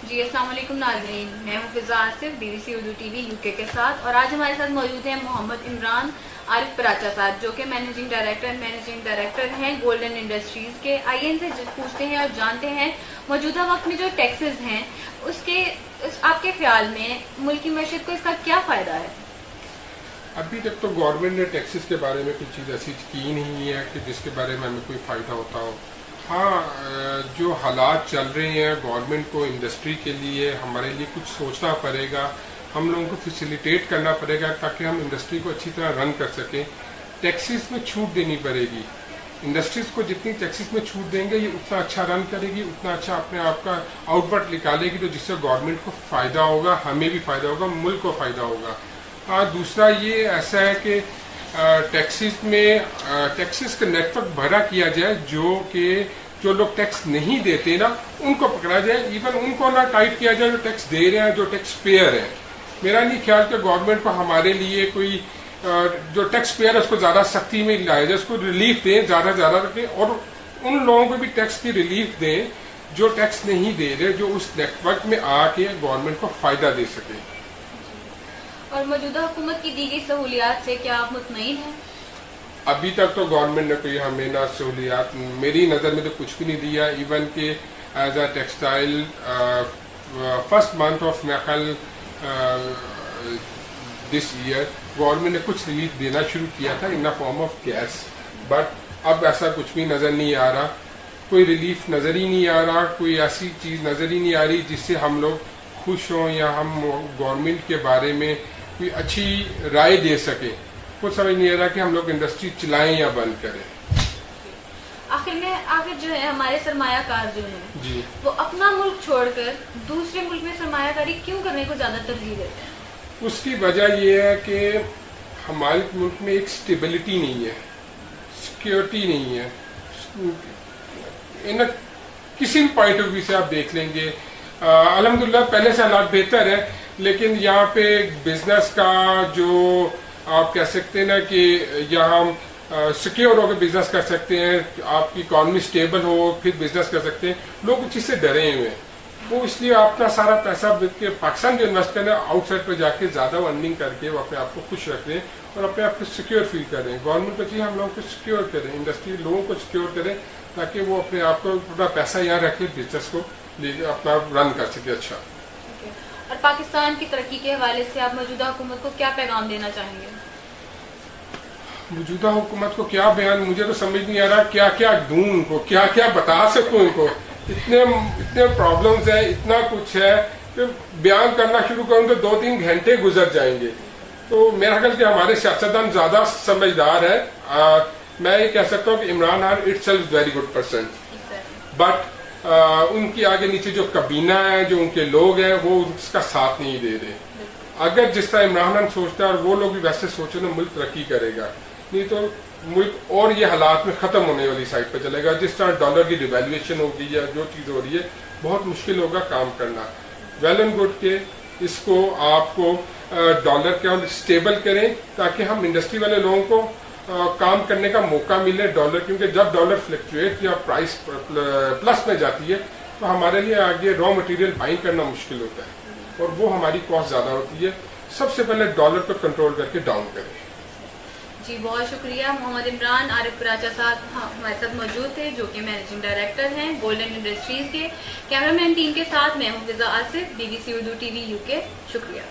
جی السلام علیکم ناظرین، میں ہوں فضا Asif BBC Urdu TV UK کے ساتھ، اور آج ہمارے ساتھ موجود ہیں محمد عمران عارف پراچا صاحب، جو کہ مینیجنگ ڈائریکٹر ہیں گولڈن انڈسٹریز کے۔ آئیے ان سے پوچھتے ہیں اور جانتے ہیں موجودہ وقت میں جو ٹیکسز ہیں اس کے آپ کے خیال میں ملکی معیشت کو اس کا کیا فائدہ ہے؟ ابھی تک تو گورنمنٹ نے ٹیکسز کے بارے میں کوئی چیز ایسی کی نہیں ہے کہ جس کے بارے میں ہمیں کوئی فائدہ ہوتا ہو۔ ہاں، جو حالات چل رہے ہیں گورنمنٹ کو انڈسٹری کے لیے ہمارے لیے کچھ سوچنا پڑے گا، ہم لوگوں کو فیسیلیٹیٹ کرنا پڑے گا تاکہ ہم انڈسٹری کو اچھی طرح رن کر سکیں۔ ٹیکسز میں چھوٹ دینی پڑے گی، انڈسٹریز کو جتنی ٹیکسز میں چھوٹ دیں گے یہ اتنا اچھا رن کرے گی، اتنا اچھا اپنے آپ کا آؤٹ پٹ نکالے گی، تو جس سے گورنمنٹ کو فائدہ ہوگا، ہمیں بھی فائدہ ہوگا، ملک کو فائدہ ہوگا۔ دوسرا یہ ایسا ہے کہ ٹیکسز کا نیٹ ورک بڑا کیا جائے، جو لوگ ٹیکس نہیں دیتے نا ان کو پکڑا جائے، ایون ان کو نہ ٹائٹ کیا جائے جو ٹیکس دے رہے ہیں، جو ٹیکس پیئر ہیں۔ میرا نہیں خیال کہ گورنمنٹ کو ہمارے لیے کوئی جو ٹیکس پیئر ہے اس کو زیادہ سختی میں لائے جائے، اس کو ریلیف دیں زیادہ سے زیادہ رکھیں، اور ان لوگوں کو بھی ٹیکس کی ریلیف دیں جو ٹیکس نہیں دے رہے، جو اس نیٹ ورک میں آ کے گورنمنٹ کو فائدہ دے سکے۔ اور موجودہ حکومت کی دی گئی سہولیات سے کیا آپ مطمئن ہیں؟ ابھی تک تو گورنمنٹ نے کوئی ہمیں نہ سہولیات میری نظر میں تو کچھ بھی نہیں دیا، ایون کہ as a textile first month of میخل دس ایئر گورنمنٹ نے کچھ ریلیف دینا شروع کیا تھا in form of gas, but اب ایسا کچھ بھی نظر نہیں آ رہا، کوئی ریلیف نظر ہی نہیں آ رہا، کوئی ایسی چیز نظر ہی نہیں آ رہی جس سے ہم لوگ خوش ہوں یا ہم گورنمنٹ کے بارے میں کوئی اچھی رائے دے سکیں۔ کچھ سمجھ نہیں آ رہا کہ ہم لوگ انڈسٹری چلائیں یا بند کریں۔ آخر جو ہے ہمارے سرمایہ کار جو ہیں جی، وہ اپنا ملک چھوڑ کر دوسرے ملک میں سرمایہ کاری کیوں کرنے کو زیادہ ترجیح دیتے ہیں؟ اس کی وجہ یہ ہے کہ ہمارے ملک میں ایک سٹیبلٹی نہیں ہے، سیکیورٹی نہیں ہے۔ کسی بھی پوائنٹ آف ویو سے آپ دیکھ لیں گے، الحمدللہ پہلے سے حالات بہتر ہے، لیکن یہاں پہ بزنس کا جو آپ کہہ سکتے ہیں نا کہ یہاں ہم سیکیور ہو کے بزنس کر سکتے ہیں، آپ کی اکانومی سٹیبل ہو پھر بزنس کر سکتے ہیں، لوگ اس چیز سے ڈرے ہوئے ہیں۔ وہ اس لیے اپنا سارا پیسہ پاکستان جو انویسٹ کرنا ہے آؤٹ سائڈ پہ جا کے زیادہ ارننگ کر کے وہ اپنے آپ کو خوش رکھ ہیں اور اپنے آپ کو سیکیور فیل کر رہے ہیں۔ گورنمنٹ کو چاہیے ہم لوگوں کو سیکیور کریں، انڈسٹری لوگوں کو سیکیور کریں تاکہ وہ اپنے آپ کو اپنا پیسہ یہاں رکھے، بزنس کو اپنا رن کر سکے اچھا۔ اور پاکستان کی ترقی کے حوالے سے آپ موجودہ حکومت کو کیا پیغام دینا چاہیں گے؟ موجودہ حکومت کو کیا بیان، مجھے تو سمجھ نہیں آ رہا کیا کیا دوں ان کو، کیا کیا بتا سکوں ان کو۔ اتنے پرابلمز ہیں، اتنا کچھ ہے کہ بیان کرنا شروع کروں تو 2-3 گھنٹے گزر جائیں گے۔ تو میرا خیال کہ ہمارے سیاستدان زیادہ سمجھدار ہے۔ میں یہ کہہ سکتا ہوں کہ Imran Khan it self very good person, but in کی آگے نیچے جو کابینہ ہے، جو ان کے لوگ ہیں، وہ اس کا ساتھ نہیں دے رہے۔ اگر جس طرح عمران خان سوچتا ہے اور وہ لوگ بھی ویسے سوچے تو ملک ترقی کرے گا، نہیں تو ملک اور یہ حالات میں ختم ہونے والی سائڈ پہ چلے گا۔ جس طرح ڈالر کی ڈیویلویشن ہوگی یا جو چیز ہو رہی ہے، بہت مشکل ہوگا کام کرنا۔ ویل اینڈ گڈ کہ اس کو آپ کو ڈالر کے اسٹیبل کریں تاکہ ہم انڈسٹری والے لوگوں کو کام کرنے کا موقع ملے ڈالر، کیونکہ جب ڈالر فلکچویٹ یا پرائس پلس میں جاتی ہے تو ہمارے لیے آگے را مٹیریل بائنگ کرنا مشکل ہوتا ہے اور وہ ہماری کاسٹ زیادہ ہوتی ہے۔ سب سے پہلے ڈالر کو کنٹرول کر کے ڈاؤن کریں۔ جی بہت شکریہ۔ محمد عمران عارف پراچا صاحب ہمارے ساتھ موجود تھے، جو کہ مینیجنگ ڈائریکٹر ہیں گولڈن انڈسٹریز کے۔ کیمرہ مین ٹیم کے ساتھ میں ہوں فضا Asif, BBC Urdu TV UK۔ شکریہ۔